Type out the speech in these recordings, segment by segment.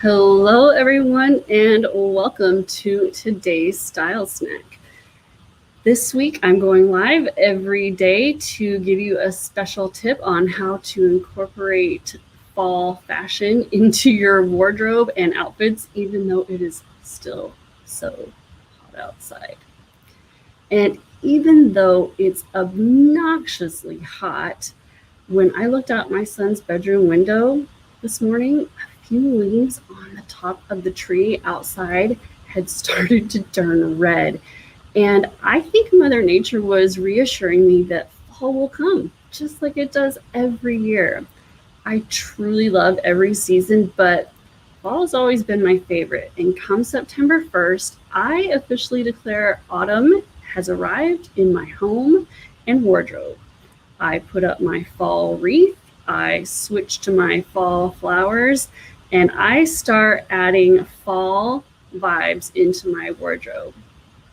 Hello everyone and welcome to today's Style Snack. This week I'm going live every day to give you a special tip on how to incorporate fall fashion into your wardrobe and outfits even though it is still so hot outside. And even though it's obnoxiously hot, when I looked out my son's bedroom window this morning, a few leaves on the top of the tree outside had started to turn red. And I think Mother Nature was reassuring me that fall will come, just like it does every year. I truly love every season, but fall has always been my favorite. And come September 1st, I officially declare autumn has arrived in my home and wardrobe. I put up my fall wreath, I switch to my fall flowers, and I start adding fall vibes into my wardrobe.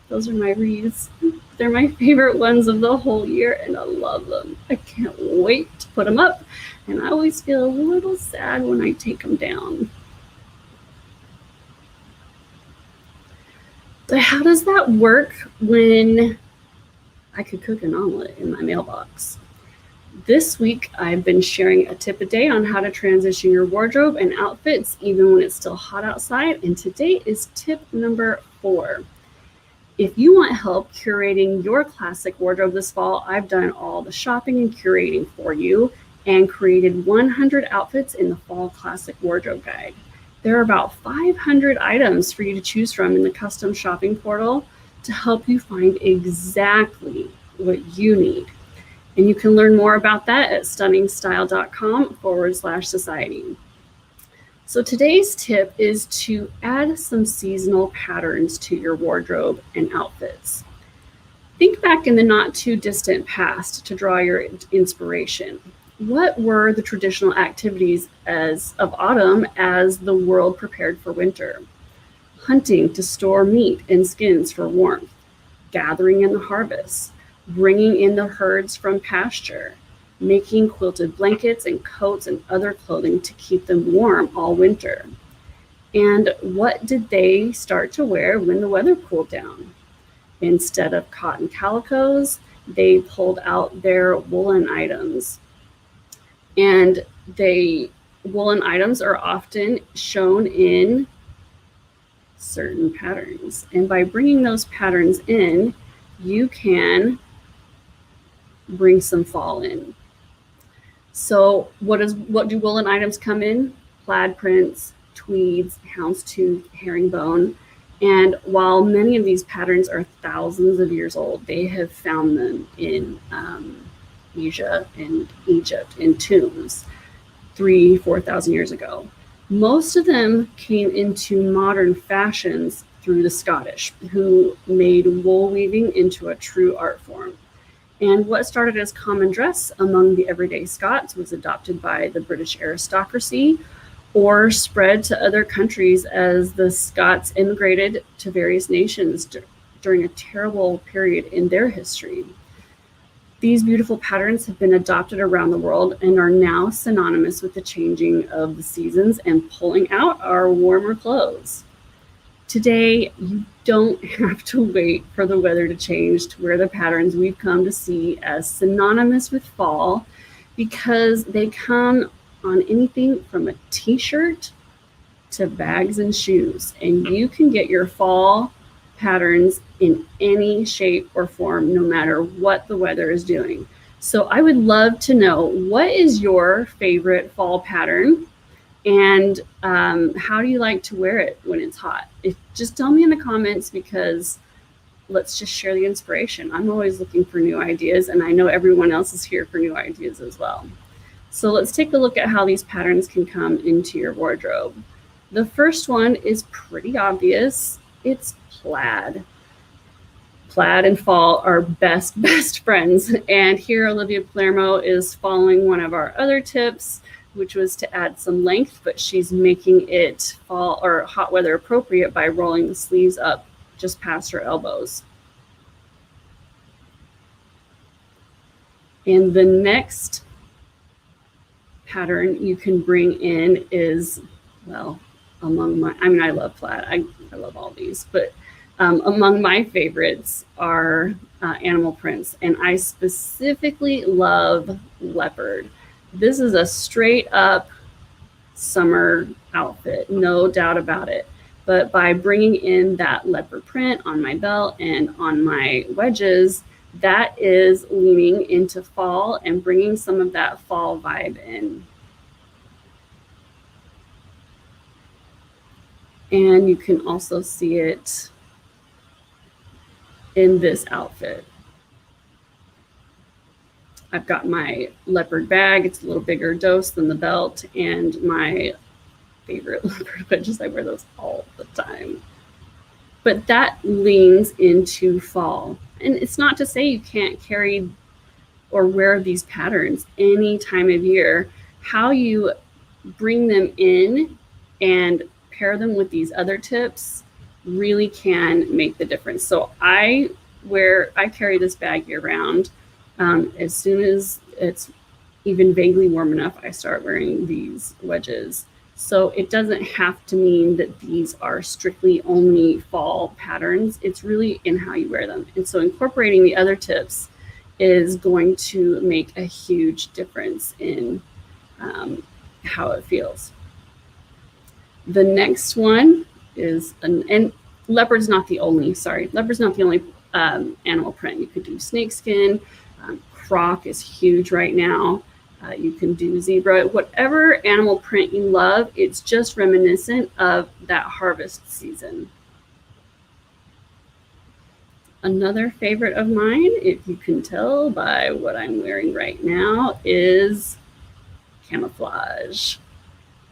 Those are my wreaths. They're my favorite ones of the whole year, and I love them. I can't wait to put them up, and I always feel a little sad when I take them down. But how does that work when I could cook an omelet in my mailbox? This week, I've been sharing a tip a day on how to transition your wardrobe and outfits even when it's still hot outside, and today is tip number 4. If you want help curating your classic wardrobe this fall, I've done all the shopping and curating for you and created 100 outfits in the Fall Classic Wardrobe Guide. There are about 500 items for you to choose from in the custom shopping portal to help you find exactly what you need. And you can learn more about that at stunningstylecom/society. So today's tip is to add some seasonal patterns to your wardrobe and outfits. Think back in the not too distant past to draw your inspiration. What were the traditional activities of autumn as the world prepared for winter? Hunting to store meat and skins for warmth, gathering in the harvest, bringing in the herds from pasture, making quilted blankets and coats and other clothing to keep them warm all winter. And what did they start to wear when the weather cooled down? Instead of cotton calicos, they pulled out their woolen items. And woolen items are often shown in certain patterns. And by bringing those patterns in, you can bring some fall in. So what do woolen items come in? Plaid prints, tweeds, houndstooth, herringbone. And while many of these patterns are thousands of years old, they have found them in Asia and Egypt in tombs 3,000-4,000 years ago. Most of them came into modern fashions through the Scottish, who made wool weaving into a true art form. And what started as common dress among the everyday Scots was adopted by the British aristocracy or spread to other countries as the Scots immigrated to various nations during a terrible period in their history. These beautiful patterns have been adopted around the world and are now synonymous with the changing of the seasons and pulling out our warmer clothes. Today, you don't have to wait for the weather to change to wear the patterns we've come to see as synonymous with fall, because they come on anything from a t-shirt to bags and shoes. And you can get your fall patterns in any shape or form, no matter what the weather is doing. So I would love to know, what is your favorite fall pattern? And how do you like to wear it when it's hot? Just tell me in the comments, because let's just share the inspiration. I'm always looking for new ideas, and I know everyone else is here for new ideas as well. So let's take a look at how these patterns can come into your wardrobe. The first one is pretty obvious. It's plaid. Plaid and fall are best friends. And here Olivia Palermo is following one of our other tips, which was to add some length, but she's making it fall or hot weather appropriate by rolling the sleeves up just past her elbows. And the next pattern you can bring in is, well, among my, I mean, I love plaid. I love all these, but among my favorites are animal prints, and I specifically love leopard. This is a straight up summer outfit, no doubt about it. But by bringing in that leopard print on my belt and on my wedges, that is leaning into fall and bringing some of that fall vibe in. And you can also see it in this outfit. I've got my leopard bag. It's a little bigger dose than the belt, and my favorite leopard wedges. I wear those all the time. But that leans into fall. And it's not to say you can't carry or wear these patterns any time of year. How you bring them in and pair them with these other tips really can make the difference. So I carry this bag year round. As soon as it's even vaguely warm enough, I start wearing these wedges. So it doesn't have to mean that these are strictly only fall patterns. It's really in how you wear them. And so incorporating the other tips is going to make a huge difference in how it feels. The next one is, and leopard's not the only animal print. You could do snakeskin. Croc is huge right now. You can do zebra, whatever animal print you love. It's just reminiscent of that harvest season. Another favorite of mine, if you can tell by what I'm wearing right now, is camouflage.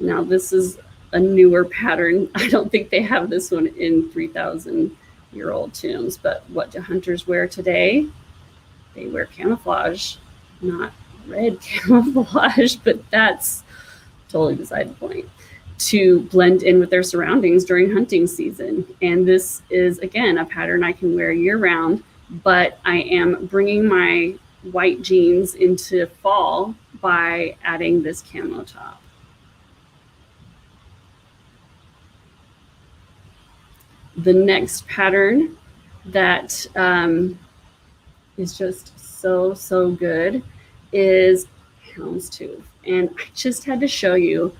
Now this is a newer pattern. I don't think they have this one in 3,000-year-old tombs, but what do hunters wear today? They wear camouflage, not red camouflage, but that's totally beside the point, to blend in with their surroundings during hunting season. And this is, again, a pattern I can wear year round, but I am bringing my white jeans into fall by adding this camo top. The next pattern that is just so good is houndstooth. And I just had to show you,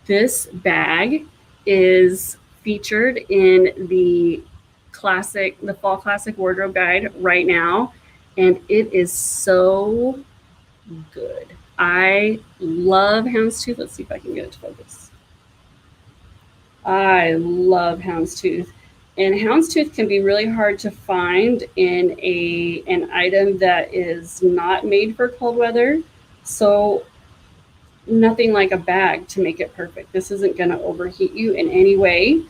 this bag is featured in the fall classic wardrobe guide right now, and it is so good. I love houndstooth. Let's see if I can get it to focus. I love houndstooth. And houndstooth can be really hard to find in an item that is not made for cold weather. So nothing like a bag to make it perfect. This isn't going to overheat you in any way.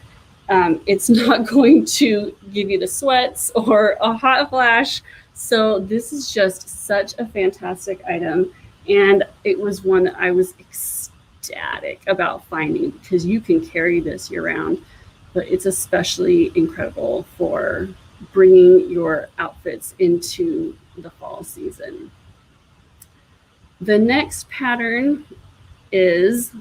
It's not going to give you the sweats or a hot flash. So this is just such a fantastic item. And it was one that I was ecstatic about finding, because you can carry this year round. But it's especially incredible for bringing your outfits into the fall season. The next pattern is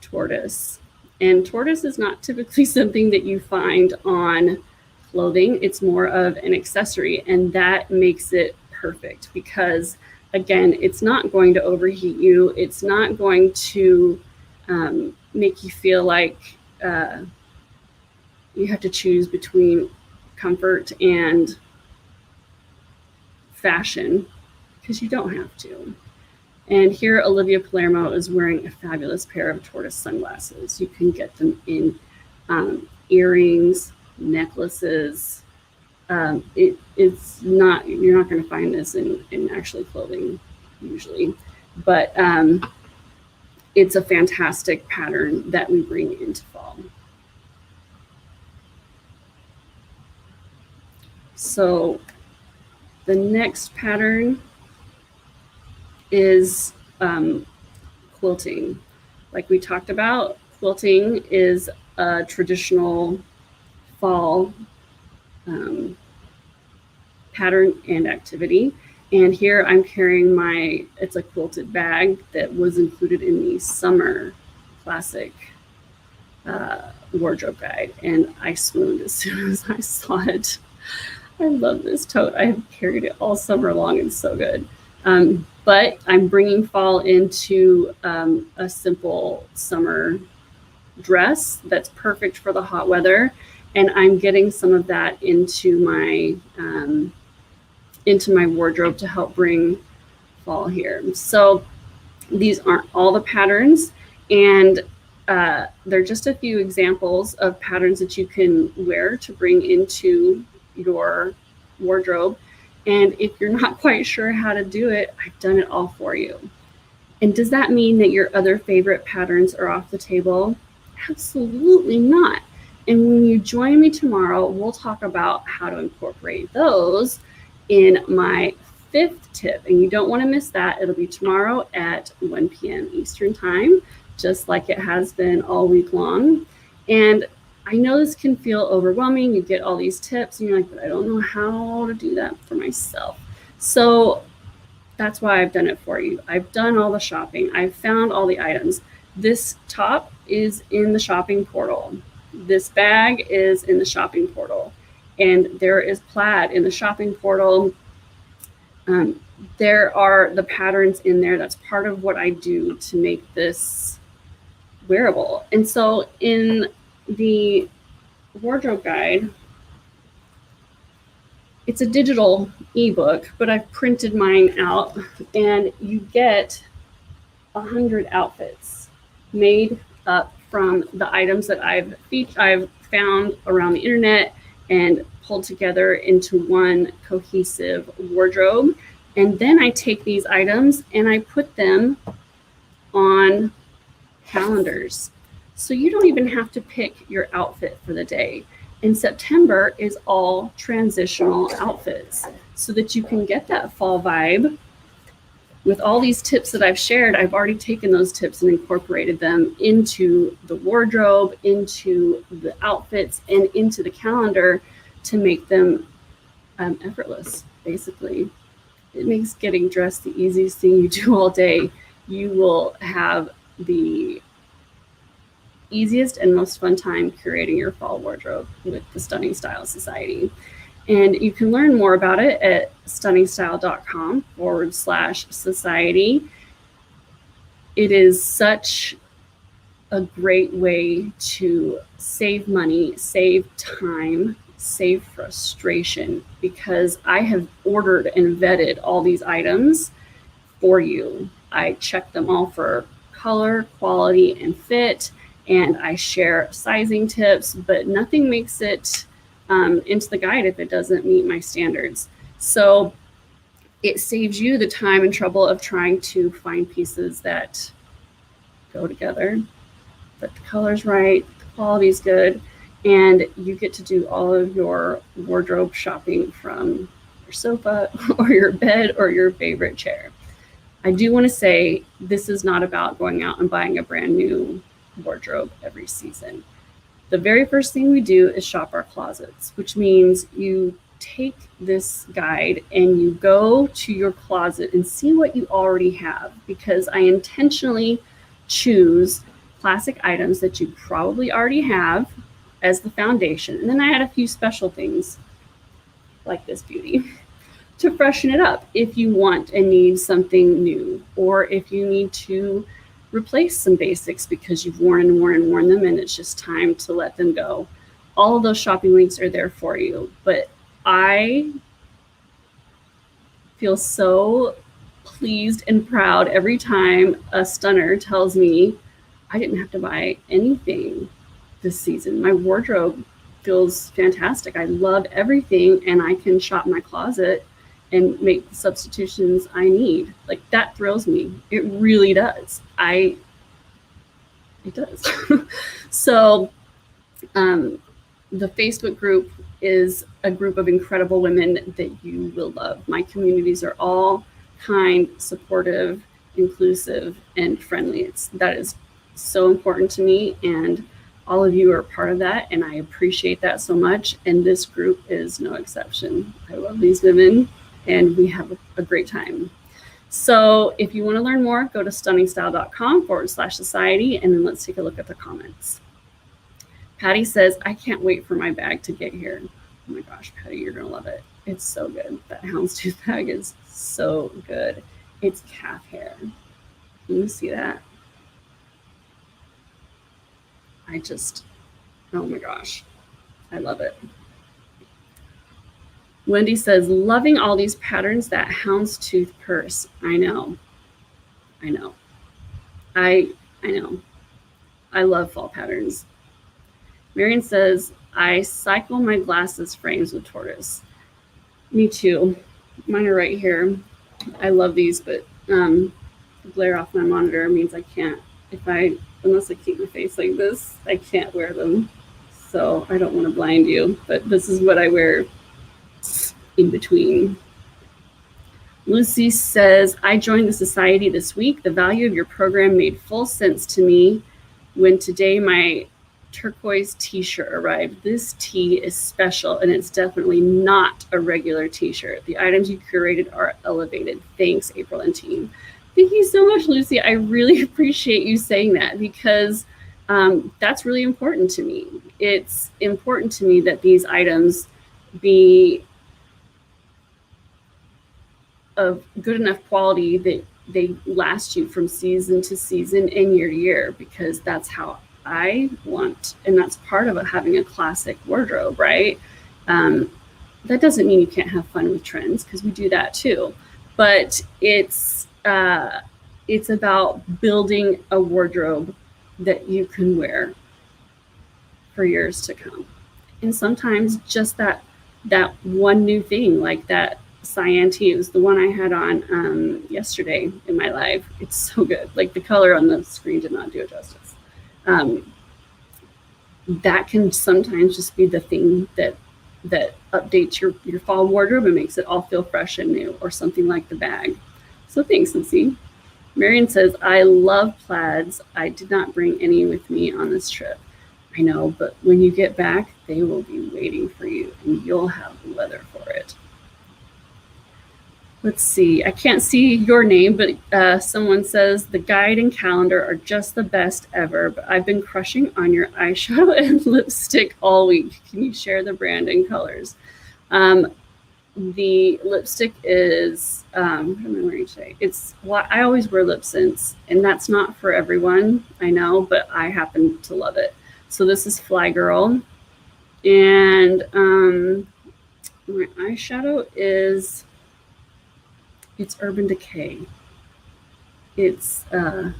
tortoise. And tortoise is not typically something that you find on clothing. It's more of an accessory, and that makes it perfect because, again, it's not going to overheat you. It's not going to make you feel like you have to choose between comfort and fashion, because you don't have to. And here Olivia Palermo is wearing a fabulous pair of tortoise sunglasses. You can get them in earrings, necklaces. It's not, you're not going to find this in actually clothing usually, but it's a fantastic pattern that we bring into fall. So the next pattern is quilting. Like we talked about, quilting is a traditional fall pattern and activity. And here I'm carrying it's a quilted bag that was included in the summer classic wardrobe guide, and I swooned as soon as I saw it. I love this tote. I have carried it all summer long. It's so good. But I'm bringing fall into a simple summer dress that's perfect for the hot weather, and I'm getting some of that into my wardrobe to help bring fall here. So these aren't all the patterns, and they're just a few examples of patterns that you can wear to bring into your wardrobe. And if you're not quite sure how to do it, I've done it all for you. And does that mean that your other favorite patterns are off the table? Absolutely not. And when you join me tomorrow, we'll talk about how to incorporate those in my 5th tip. And you don't want to miss that. It'll be tomorrow at 1 p.m. Eastern time, just like it has been all week long. And I know this can feel overwhelming. You get all these tips and you're like, but I don't know how to do that for myself. So that's why I've done it for you. I've done all the shopping. I've found all the items. This top is in the shopping portal. This bag is in the shopping portal. And there is plaid in the shopping portal. There are the patterns in there. That's part of what I do to make this wearable. And so in the wardrobe guide, it's a digital ebook, but I've printed mine out, and you get 100 outfits made up from the items that I've found around the internet and pulled together into one cohesive wardrobe. And then I take these items and I put them on calendars. So you don't even have to pick your outfit for the day. And September is all transitional outfits so that you can get that fall vibe. With all these tips that I've shared, I've already taken those tips and incorporated them into the wardrobe, into the outfits, and into the calendar to make them effortless, basically. It makes getting dressed the easiest thing you do all day. You will have the easiest and most fun time curating your fall wardrobe with the Stunning Style Society. And you can learn more about it at stunningstyle.com/society. It is such a great way to save money, save time, save frustration, because I have ordered and vetted all these items for you. I check them all for color, quality, and fit, and I share sizing tips, but nothing makes it into the guide if it doesn't meet my standards. So it saves you the time and trouble of trying to find pieces that go together, but the color's right, the quality's good, and you get to do all of your wardrobe shopping from your sofa or your bed or your favorite chair. I do want to say this is not about going out and buying a brand new wardrobe every season. The very first thing we do is shop our closets, which means you take this guide and you go to your closet and see what you already have, because I intentionally choose classic items that you probably already have as the foundation. And then I add a few special things like this beauty to freshen it up if you want and need something new, or if you need to replace some basics because you've worn them and it's just time to let them go. All of those shopping links are there for you. But I feel so pleased and proud every time a stunner tells me I didn't have to buy anything this season. My wardrobe feels fantastic. I love everything, and I can shop my closet and make the substitutions I need. Like, that thrills me. It really does. It does. So the Facebook group is a group of incredible women that you will love. My communities are all kind, supportive, inclusive, and friendly. That is so important to me, and all of you are part of that, and I appreciate that so much. And this group is no exception. I love these women, and we have a great time. So if you want to learn more, go to stunningstyle.com/society, and then let's take a look at the comments. Patty says, I can't wait for my bag to get here. Oh my gosh, Patty, you're going to love it. It's so good. That houndstooth bag is so good. It's calf hair. Can you see that? Oh my gosh, I love it. Wendy says, loving all these patterns, that houndstooth purse. I know. I know. I love fall patterns. Marion says, I cycle my glasses frames with tortoise. Me too. Mine are right here. I love these, but the glare off my monitor means I can't, unless I keep my face like this, I can't wear them. So I don't want to blind you, but this is what I wear in between. Lucy says, I joined the society this week. The value of your program made full sense to me when today my turquoise t-shirt arrived. This tee is special, and it's definitely not a regular t-shirt. The items you curated are elevated. Thanks, April and team. Thank you so much, Lucy. I really appreciate you saying that, because that's really important to me. It's important to me that these items be of good enough quality that they last you from season to season and year to year, because that's how I want, and that's part of having a classic wardrobe, right? That doesn't mean you can't have fun with trends, because we do that too. But it's about building a wardrobe that you can wear for years to come. And sometimes just that one new thing, like that cyan tee, it was the one I had on yesterday in my live. It's so good. Like, the color on the screen did not do it justice. That can sometimes just be the thing that updates your fall wardrobe and makes it all feel fresh and new, or something like the bag. So thanks, Lucy. Marion says, I love plaids. I did not bring any with me on this trip. I know, but when you get back, they will be waiting for you, and you'll have weather for it. Let's see. I can't see your name, but someone says, the guide and calendar are just the best ever, but I've been crushing on your eyeshadow and lipstick all week. Can you share the brand and colors? The lipstick is, what am I wearing today? I always wear lip tints, and that's not for everyone, I know, but I happen to love it. So this is Fly Girl, and my eyeshadow is, it's Urban Decay. It's, I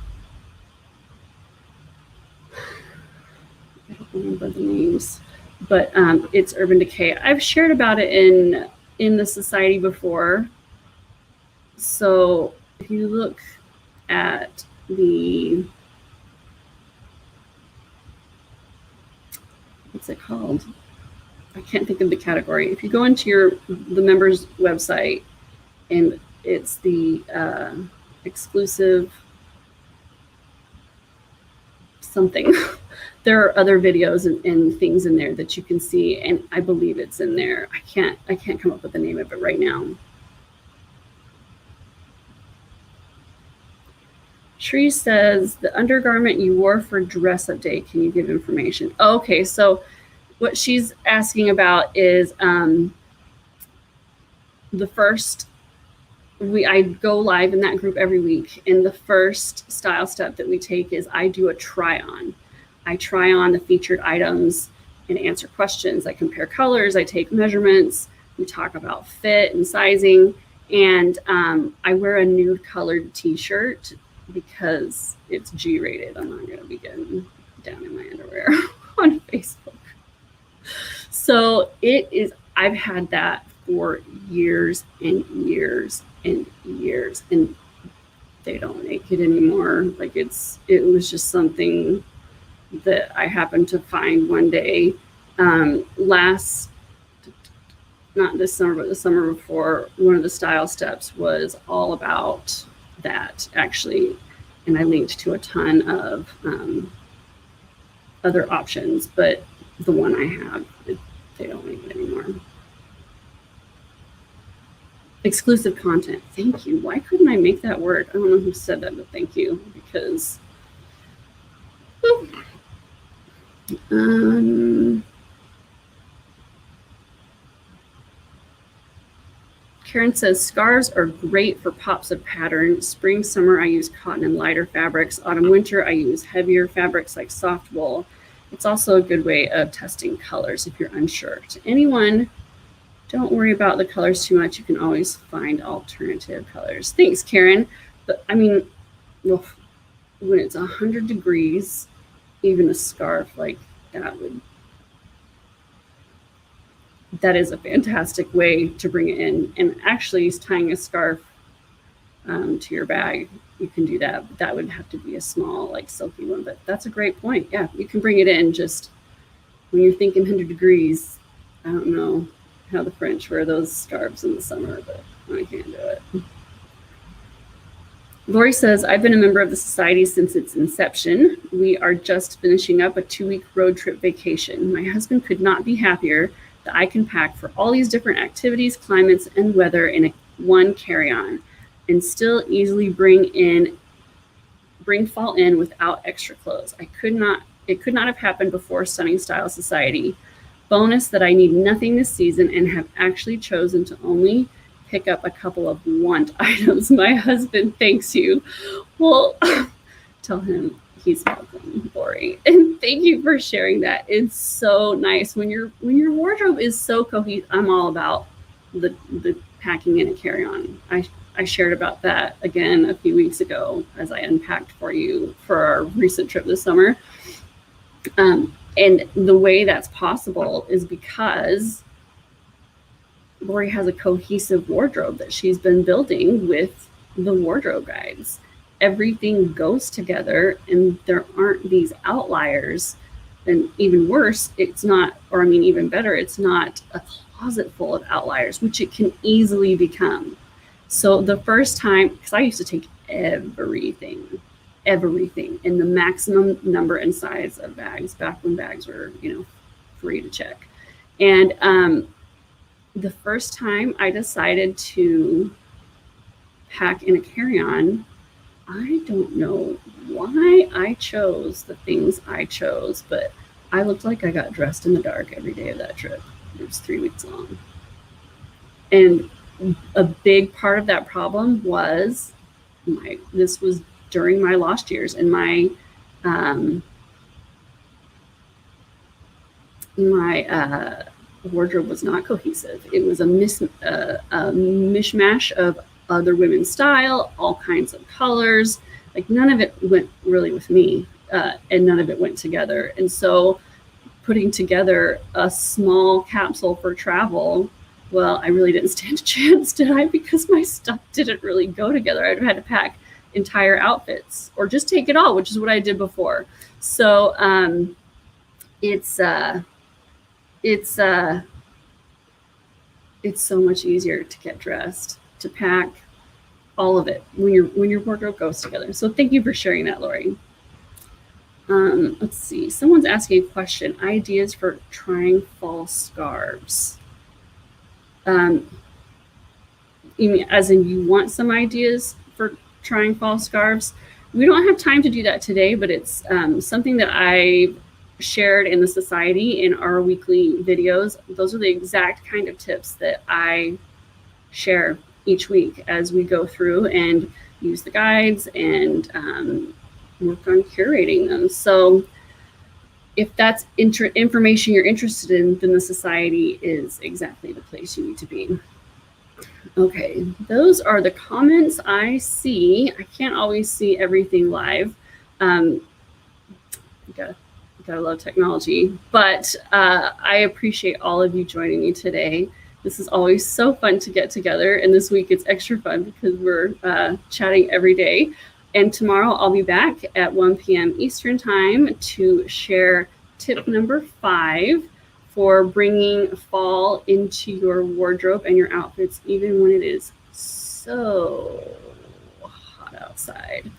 don't remember the names, but it's Urban Decay. I've shared about it in the society before. So if you look at what's it called? I can't think of the category. If you go into the members website, and it's the exclusive something. There are other videos and things in there that you can see, and I believe it's in there. I can't come up with the name of it right now. Tree says, the undergarment you wore for dress up day, can you give information? Oh, okay, so what she's asking about is the first, I go live in that group every week, and the first style step that we take is I do a try on. I try on the featured items and answer questions. I compare colors, I take measurements, we talk about fit and sizing, and I wear a nude colored t-shirt because it's G-rated. I'm not gonna be getting down in my underwear on Facebook. So I've had that for years and years and years, and they don't make it anymore. Like, it was just something that I happened to find one day not this summer, but the summer before. One of the style steps was all about that, actually, and I linked to a ton of other options, but the one I have, they don't make it anymore. Exclusive content. Thank you. Why couldn't I make that word? I don't know who said that, but thank you, because Karen says, scarves are great for pops of pattern. Spring, summer, I use cotton and lighter fabrics. Autumn, winter, I use heavier fabrics like soft wool. It's also a good way of testing colors if you're unsure. To anyone, don't worry about the colors too much. You can always find alternative colors. Thanks, Karen. But I mean, well, when it's 100 degrees, even a scarf like that is a fantastic way to bring it in. And actually tying a scarf to your bag, you can do that. But that would have to be a small, like silky one, but that's a great point. Yeah, you can bring it in just when you're thinking 100 degrees. I don't know how the French wear those scarves in the summer, but I can't do it. Lori says, I've been a member of the society since its inception. We are just finishing up a 2-week road trip vacation. My husband could not be happier that I can pack for all these different activities, climates, and weather in one carry-on and still easily bring fall in without extra clothes. It could not have happened before Stunning Style Society. Bonus that I need nothing this season and have actually chosen to only pick up a couple of want items. My husband thanks you. Well, tell him he's welcome, Lori. And thank you for sharing that. It's so nice when your wardrobe is so cohesive. I'm all about the packing in a carry-on. I shared about that again a few weeks ago as I unpacked for you for our recent trip this summer. And the way that's possible is because Lori has a cohesive wardrobe that she's been building with the wardrobe guides. Everything goes together and there aren't these outliers. And even worse, even better, it's not a closet full of outliers, which it can easily become. So the first time, because I used to take everything in the maximum number and size of bags back when bags were, free to check. And the first time I decided to pack in a carry-on, I don't know why I chose the things I chose, but I looked like I got dressed in the dark every day of that trip. It was 3 weeks long. And a big part of that problem was this was during my lost years, and my wardrobe was not cohesive. It was a mishmash of other women's style, all kinds of colors. Like none of it went really with me, and none of it went together. And so putting together a small capsule for travel, well, I really didn't stand a chance, did I? Because my stuff didn't really go together. I'd had to pack entire outfits or just take it all, which is what I did before. So it's so much easier to get dressed, to pack all of it when your wardrobe goes together. So thank you for sharing that, Lori. Let's see. Someone's asking a question. Ideas for trying fall scarves. You mean as in you want some ideas for trying fall scarves? We don't have time to do that today, but it's something that I shared in the society in our weekly videos. Those are the exact kind of tips that I share each week as we go through and use the guides and work on curating them. So if that's information you're interested in, then the society is exactly the place you need to be. Okay, those are the comments I see. I can't always see everything live. Gotta love technology, but I appreciate all of you joining me today. This is always so fun to get together, and this week it's extra fun because we're chatting every day. And tomorrow I'll be back at 1 p.m. Eastern time to share tip number 5 for bringing fall into your wardrobe and your outfits, even when it is so hot outside.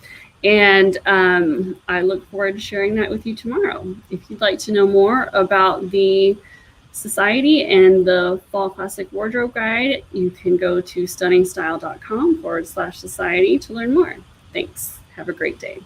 And I look forward to sharing that with you tomorrow. If you'd like to know more about the society and the Fall Classic Wardrobe Guide, you can go to stunningstyle.com/society to learn more. Thanks. Have a great day.